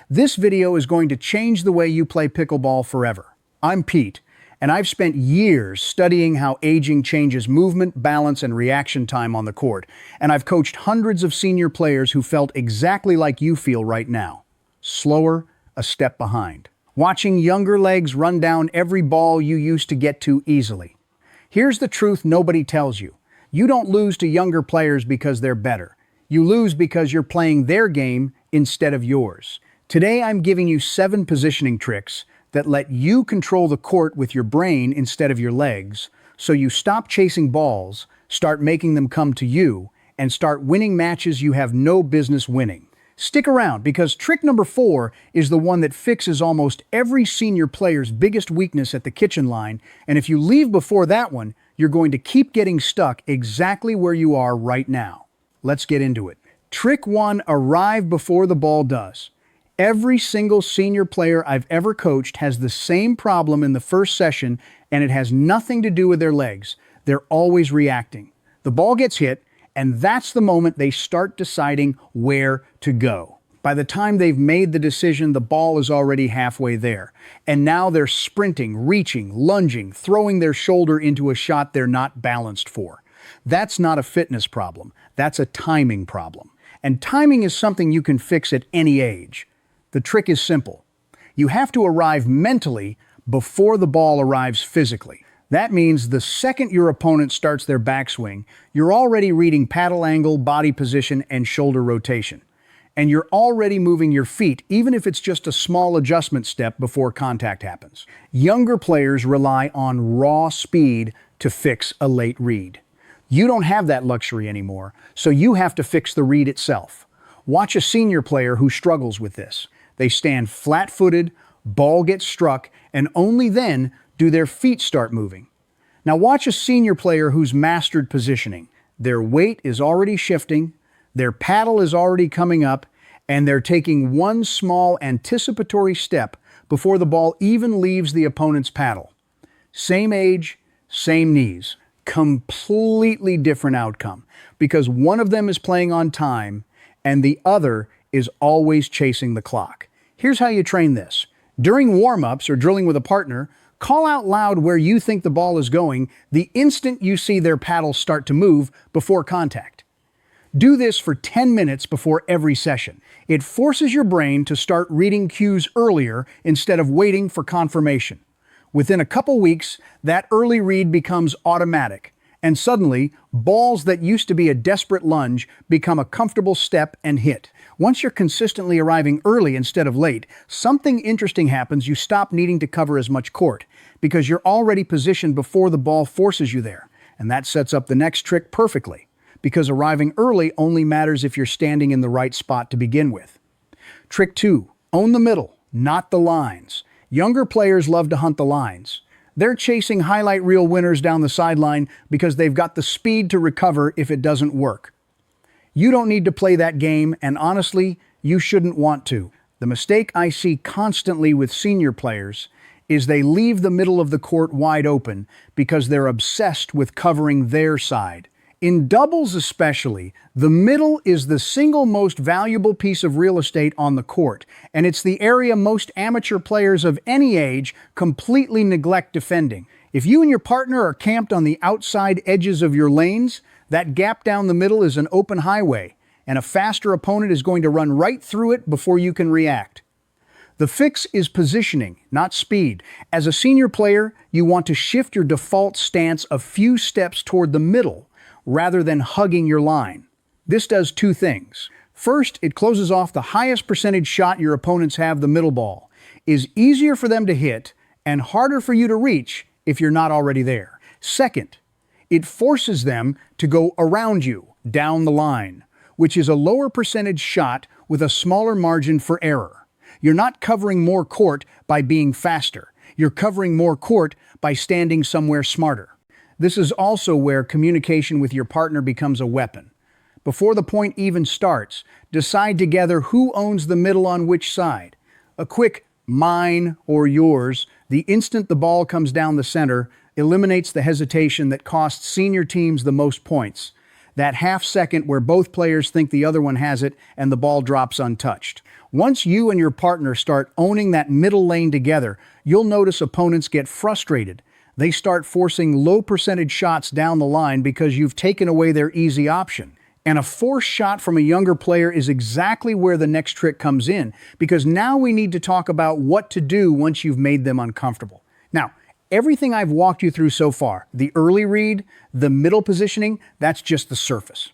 This video is going to change the way you play pickleball forever. I'm Pete, and I've spent years studying how aging changes movement, balance, and reaction time on the court, and I've coached hundreds of senior players who felt exactly like you feel right now. Slower, a step behind. Watching younger legs run down every ball you used to get to easily. Here's the truth nobody tells you. You don't lose to younger players because they're better. You lose because you're playing their game instead of yours. Today I'm giving you 7 positioning tricks that let you control the court with your brain instead of your legs, so you stop chasing balls, start making them come to you, and start winning matches you have no business winning. Stick around, because trick number 4 is the one that fixes almost every senior player's biggest weakness at the kitchen line, and if you leave before that one, you're going to keep getting stuck exactly where you are right now. Let's get into it. Trick 1, arrive before the ball does. Every single senior player I've ever coached has the same problem in the first session, and it has nothing to do with their legs. They're always reacting. The ball gets hit, and that's the moment they start deciding where to go. By the time they've made the decision, the ball is already halfway there. And now they're sprinting, reaching, lunging, throwing their shoulder into a shot they're not balanced for. That's not a fitness problem. That's a timing problem. And timing is something you can fix at any age. The trick is simple. You have to arrive mentally before the ball arrives physically. That means the second your opponent starts their backswing, you're already reading paddle angle, body position, and shoulder rotation. And you're already moving your feet, even if it's just a small adjustment step before contact happens. Younger players rely on raw speed to fix a late read. You don't have that luxury anymore, so you have to fix the read itself. Watch a senior player who struggles with this. They stand flat-footed, ball gets struck, and only then do their feet start moving. Now watch a senior player who's mastered positioning. Their weight is already shifting, their paddle is already coming up, and they're taking one small anticipatory step before the ball even leaves the opponent's paddle. Same age, same knees. Completely different outcome, because one of them is playing on time and the other is always chasing the clock. Here's how you train this. During warm-ups or drilling with a partner, call out loud where you think the ball is going the instant you see their paddles start to move before contact. Do this for 10 minutes before every session. It forces your brain to start reading cues earlier instead of waiting for confirmation. Within a couple weeks, that early read becomes automatic, and suddenly, balls that used to be a desperate lunge become a comfortable step and hit. Once you're consistently arriving early instead of late, something interesting happens. You stop needing to cover as much court, because you're already positioned before the ball forces you there. And that sets up the next trick perfectly, because arriving early only matters if you're standing in the right spot to begin with. Trick 2, own the middle, not the lines. Younger players love to hunt the lines. They're chasing highlight reel winners down the sideline because they've got the speed to recover if it doesn't work. You don't need to play that game, and honestly, you shouldn't want to. The mistake I see constantly with senior players is they leave the middle of the court wide open because they're obsessed with covering their side. In doubles especially, the middle is the single most valuable piece of real estate on the court, and it's the area most amateur players of any age completely neglect defending. If you and your partner are camped on the outside edges of your lanes, that gap down the middle is an open highway, and a faster opponent is going to run right through it before you can react. The fix is positioning, not speed. As a senior player, you want to shift your default stance a few steps toward the middle, rather than hugging your line. This does 2 things. First, it closes off the highest percentage shot your opponents have, the middle ball. Is easier for them to hit and harder for you to reach if you're not already there. Second, it forces them to go around you, down the line, which is a lower percentage shot with a smaller margin for error. You're not covering more court by being faster. You're covering more court by standing somewhere smarter. This is also where communication with your partner becomes a weapon. Before the point even starts, decide together who owns the middle on which side. A quick mine or yours, the instant the ball comes down the center, eliminates the hesitation that costs senior teams the most points. That half second where both players think the other one has it and the ball drops untouched. Once you and your partner start owning that middle lane together, you'll notice opponents get frustrated. They start forcing low percentage shots down the line because you've taken away their easy option. And a forced shot from a younger player is exactly where the next trick comes in, because now we need to talk about what to do once you've made them uncomfortable. Now, everything I've walked you through so far, the early read, the middle positioning, that's just the surface.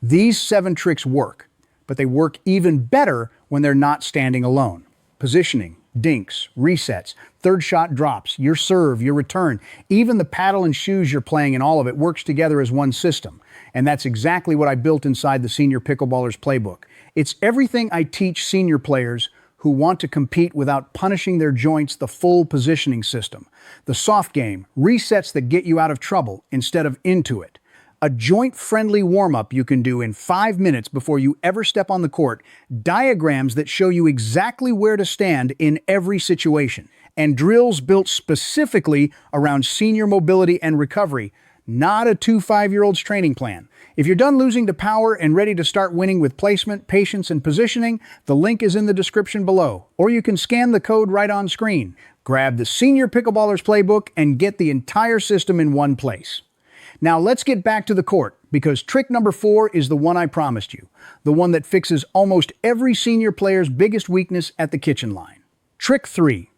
These 7 tricks work, but they work even better when they're not standing alone. Positioning, dinks, resets, third shot drops, your serve, your return, even the paddle and shoes you're playing, and all of it works together as one system. And that's exactly what I built inside the Senior Pickleballers Playbook. It's everything I teach senior players who want to compete without punishing their joints, the full positioning system. The soft game, resets that get you out of trouble instead of into it. A joint-friendly warm-up you can do in 5 minutes before you ever step on the court, diagrams that show you exactly where to stand in every situation, and drills built specifically around senior mobility and recovery, not a 5-year-old's training plan. If you're done losing to power and ready to start winning with placement, patience, and positioning, the link is in the description below, or you can scan the code right on screen. Grab the Senior Pickleballers Playbook and get the entire system in one place. Now let's get back to the court, because trick number 4 is the one I promised you, the one that fixes almost every senior player's biggest weakness at the kitchen line. Trick 3,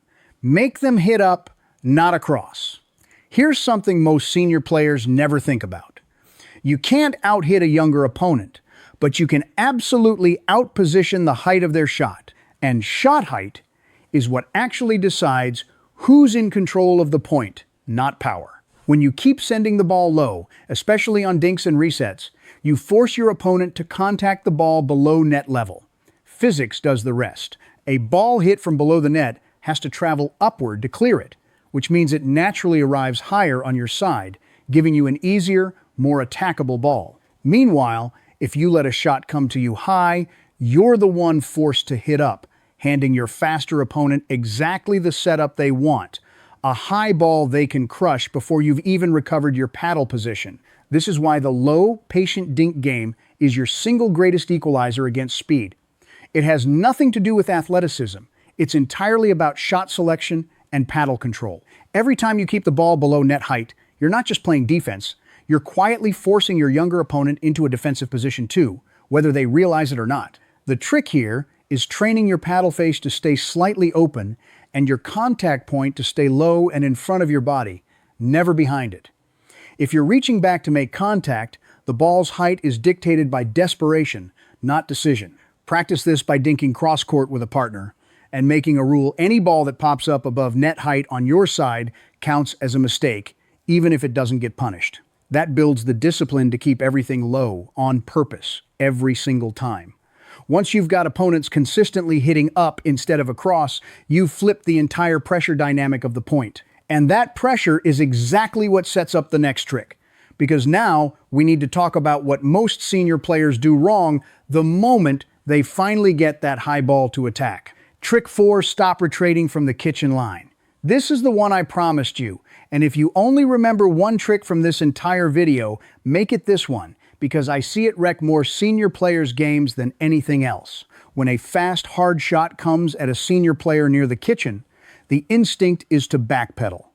make them hit up, not across. Here's something most senior players never think about. You can't out-hit a younger opponent, but you can absolutely out-position the height of their shot. And shot height is what actually decides who's in control of the point, not power. When you keep sending the ball low, especially on dinks and resets, you force your opponent to contact the ball below net level. Physics does the rest. A ball hit from below the net has to travel upward to clear it, which means it naturally arrives higher on your side, giving you an easier, more attackable ball. Meanwhile, if you let a shot come to you high, you're the one forced to hit up, handing your faster opponent exactly the setup they want. A high ball they can crush before you've even recovered your paddle position. This is why the low, patient dink game is your single greatest equalizer against speed. It has nothing to do with athleticism. It's entirely about shot selection and paddle control. Every time you keep the ball below net height, you're not just playing defense, you're quietly forcing your younger opponent into a defensive position too, whether they realize it or not. The trick here is training your paddle face to stay slightly open and your contact point to stay low and in front of your body, never behind it. If you're reaching back to make contact, the ball's height is dictated by desperation, not decision. Practice this by dinking cross-court with a partner and making a rule: any ball that pops up above net height on your side counts as a mistake, even if it doesn't get punished. That builds the discipline to keep everything low, on purpose, every single time. Once you've got opponents consistently hitting up instead of across, you've flipped the entire pressure dynamic of the point. And that pressure is exactly what sets up the next trick. Because now we need to talk about what most senior players do wrong the moment they finally get that high ball to attack. Trick 4, stop retreating from the kitchen line. This is the one I promised you, and if you only remember one trick from this entire video, make it this one, because I see it wreck more senior players' games than anything else. When a fast, hard shot comes at a senior player near the kitchen, the instinct is to backpedal.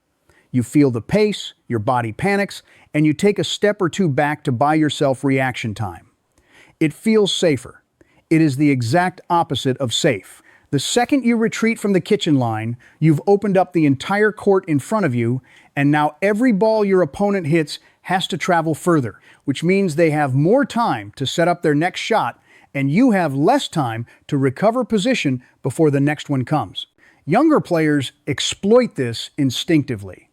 You feel the pace, your body panics, and you take a step or two back to buy yourself reaction time. It feels safer. It is the exact opposite of safe. The second you retreat from the kitchen line, you've opened up the entire court in front of you, and now every ball your opponent hits has to travel further, which means they have more time to set up their next shot, and you have less time to recover position before the next one comes. Younger players exploit this instinctively.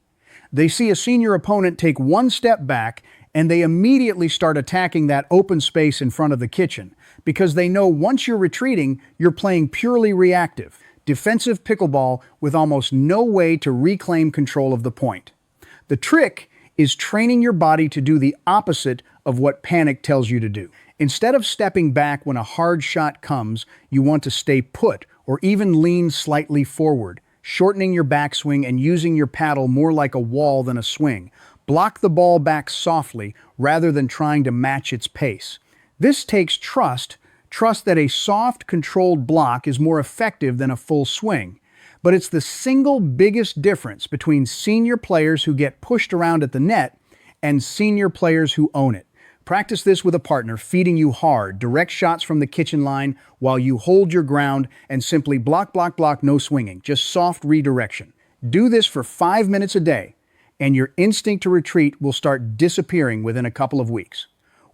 They see a senior opponent take one step back, and they immediately start attacking that open space in front of the kitchen, because they know once you're retreating, you're playing purely reactive, defensive pickleball with almost no way to reclaim control of the point. The trick is training your body to do the opposite of what panic tells you to do. Instead of stepping back when a hard shot comes, you want to stay put or even lean slightly forward, shortening your backswing and using your paddle more like a wall than a swing. Block the ball back softly rather than trying to match its pace. This takes trust Trust that a soft, controlled block is more effective than a full swing. But it's the single biggest difference between senior players who get pushed around at the net and senior players who own it. Practice this with a partner feeding you hard, direct shots from the kitchen line while you hold your ground and simply block, block, block, no swinging, just soft redirection. Do this for 5 minutes a day, and your instinct to retreat will start disappearing within a couple of weeks.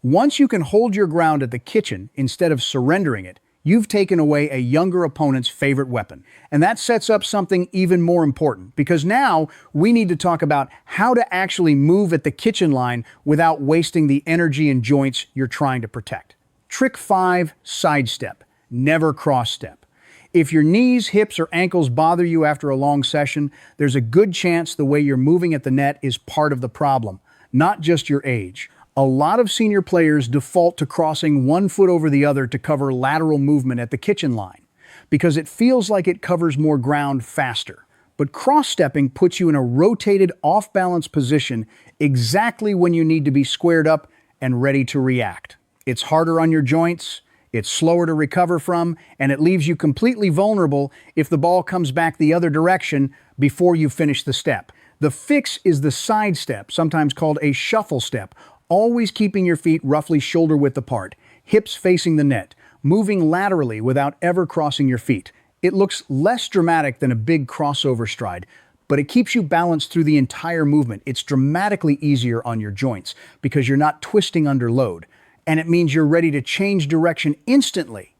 Once you can hold your ground at the kitchen instead of surrendering it, you've taken away a younger opponent's favorite weapon. And that sets up something even more important, because now we need to talk about how to actually move at the kitchen line without wasting the energy and joints you're trying to protect. Trick 5, sidestep. Never cross-step. If your knees, hips, or ankles bother you after a long session, there's a good chance the way you're moving at the net is part of the problem, not just your age. A lot of senior players default to crossing one foot over the other to cover lateral movement at the kitchen line, because it feels like it covers more ground faster. But cross-stepping puts you in a rotated, off-balance position exactly when you need to be squared up and ready to react. It's harder on your joints, it's slower to recover from, and it leaves you completely vulnerable if the ball comes back the other direction before you finish the step. The fix is the side step, sometimes called a shuffle step, always keeping your feet roughly shoulder width apart, hips facing the net, moving laterally without ever crossing your feet. It looks less dramatic than a big crossover stride, but it keeps you balanced through the entire movement. It's dramatically easier on your joints because you're not twisting under load, and it means you're ready to change direction instantly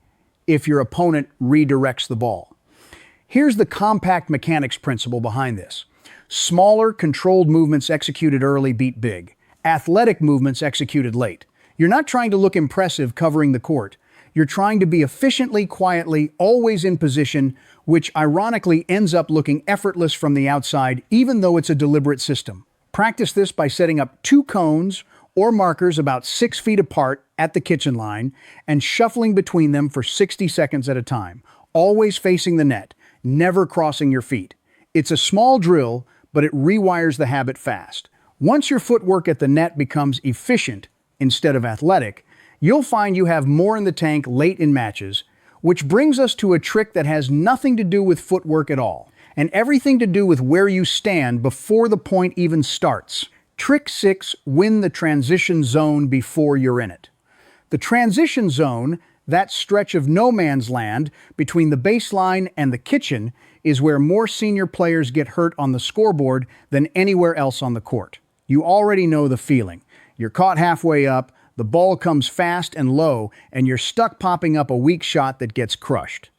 if your opponent redirects the ball. Here's the compact mechanics principle behind this. Smaller, controlled movements executed early beat big. Athletic movements executed late. You're not trying to look impressive covering the court. You're trying to be efficiently, quietly, always in position, which ironically ends up looking effortless from the outside, even though it's a deliberate system. Practice this by setting up 2 cones or markers about 6 feet apart at the kitchen line and shuffling between them for 60 seconds at a time, always facing the net, never crossing your feet. It's a small drill, but it rewires the habit fast. Once your footwork at the net becomes efficient instead of athletic, you'll find you have more in the tank late in matches, which brings us to a trick that has nothing to do with footwork at all, and everything to do with where you stand before the point even starts. Trick 6, win the transition zone before you're in it. The transition zone, that stretch of no man's land between the baseline and the kitchen, is where more senior players get hurt on the scoreboard than anywhere else on the court. You already know the feeling. You're caught halfway up, the ball comes fast and low, and you're stuck popping up a weak shot that gets crushed.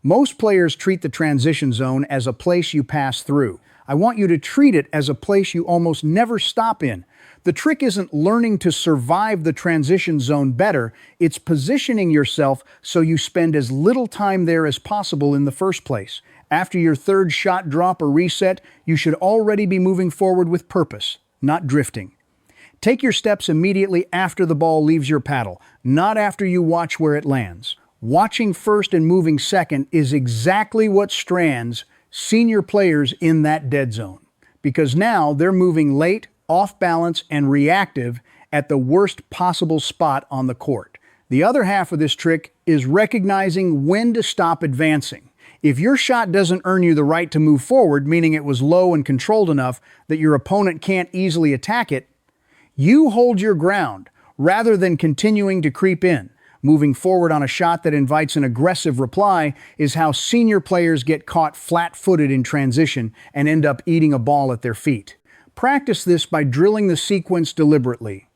Most players treat the transition zone as a place you pass through. I want you to treat it as a place you almost never stop in. The trick isn't learning to survive the transition zone better, it's positioning yourself so you spend as little time there as possible in the first place. After your third shot drop or reset, you should already be moving forward with purpose, not drifting. Take your steps immediately after the ball leaves your paddle, not after you watch where it lands. Watching first and moving second is exactly what strands senior players in that dead zone, because now they're moving late, off balance, and reactive at the worst possible spot on the court. The other half of this trick is recognizing when to stop advancing. If your shot doesn't earn you the right to move forward, meaning it was low and controlled enough that your opponent can't easily attack it, you hold your ground rather than continuing to creep in. Moving forward on a shot that invites an aggressive reply is how senior players get caught flat-footed in transition and end up eating a ball at their feet. Practice this by drilling the sequence deliberately.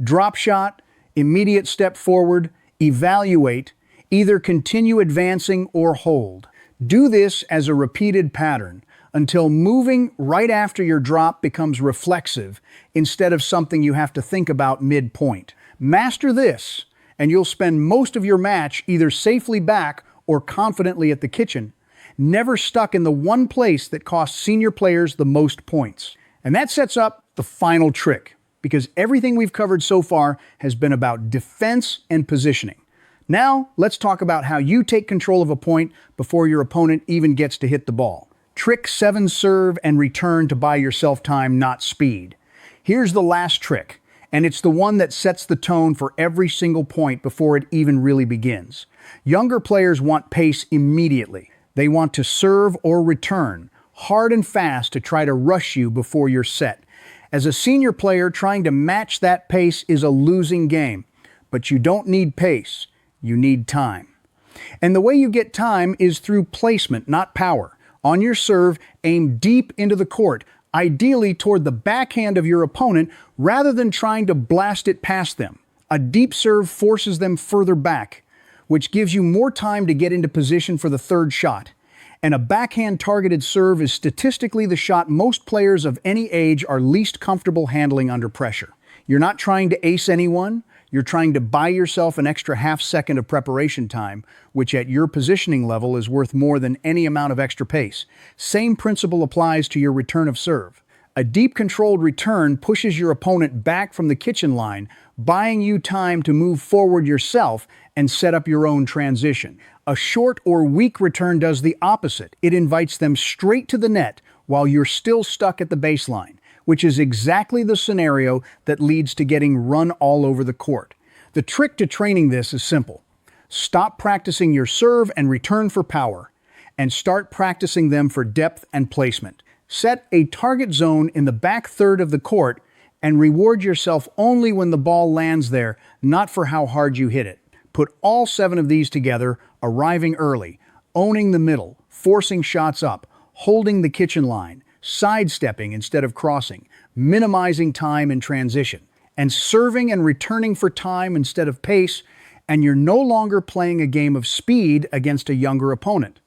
Drop shot, immediate step forward, evaluate, either continue advancing or hold. Do this as a repeated pattern until moving right after your drop becomes reflexive instead of something you have to think about mid-point. Master this, and you'll spend most of your match either safely back or confidently at the kitchen, never stuck in the one place that costs senior players the most points. And that sets up the final trick, because everything we've covered so far has been about defense and positioning. Now, let's talk about how you take control of a point before your opponent even gets to hit the ball. Trick 7, serve and return to buy yourself time, not speed. Here's the last trick, and it's the one that sets the tone for every single point before it even really begins. Younger players want pace immediately. They want to serve or return, hard and fast to try to rush you before you're set. As a senior player, trying to match that pace is a losing game. But you don't need pace, you need time. And the way you get time is through placement, not power. On your serve, aim deep into the court, ideally toward the backhand of your opponent rather than trying to blast it past them. A deep serve forces them further back, which gives you more time to get into position for the third shot. And a backhand-targeted serve is statistically the shot most players of any age are least comfortable handling under pressure. You're not trying to ace anyone. You're trying to buy yourself an extra half second of preparation time, which at your positioning level is worth more than any amount of extra pace. Same principle applies to your return of serve. A deep controlled return pushes your opponent back from the kitchen line, buying you time to move forward yourself and set up your own transition. A short or weak return does the opposite. It invites them straight to the net while you're still stuck at the baseline, which is exactly the scenario that leads to getting run all over the court. The trick to training this is simple. Stop practicing your serve and return for power, and start practicing them for depth and placement. Set a target zone in the back third of the court and reward yourself only when the ball lands there, not for how hard you hit it. Put all 7 of these together, arriving early, owning the middle, forcing shots up, holding the kitchen line, sidestepping instead of crossing, minimizing time in transition, and serving and returning for time instead of pace, and you're no longer playing a game of speed against a younger opponent.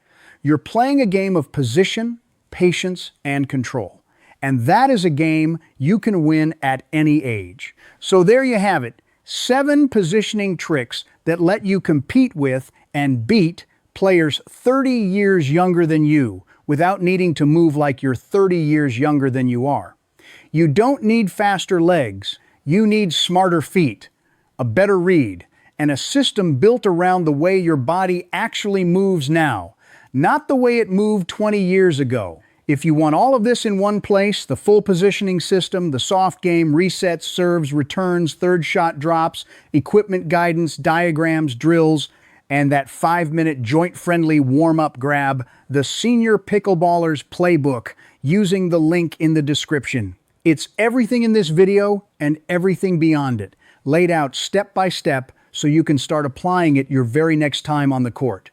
You're playing a game of position, patience, and control. And that is a game you can win at any age. So there you have it, 7 positioning tricks that let you compete with and beat players 30 years younger than you, without needing to move like you're 30 years younger than you are. You don't need faster legs, you need smarter feet, a better read, and a system built around the way your body actually moves now, not the way it moved 20 years ago. If you want all of this in one place, the full positioning system, the soft game, resets, serves, returns, third shot drops, equipment guidance, diagrams, drills, and that 5-minute joint-friendly warm-up grab, the Senior Pickleballers Playbook, using the link in the description. It's everything in this video and everything beyond it, laid out step by step so you can start applying it your very next time on the court.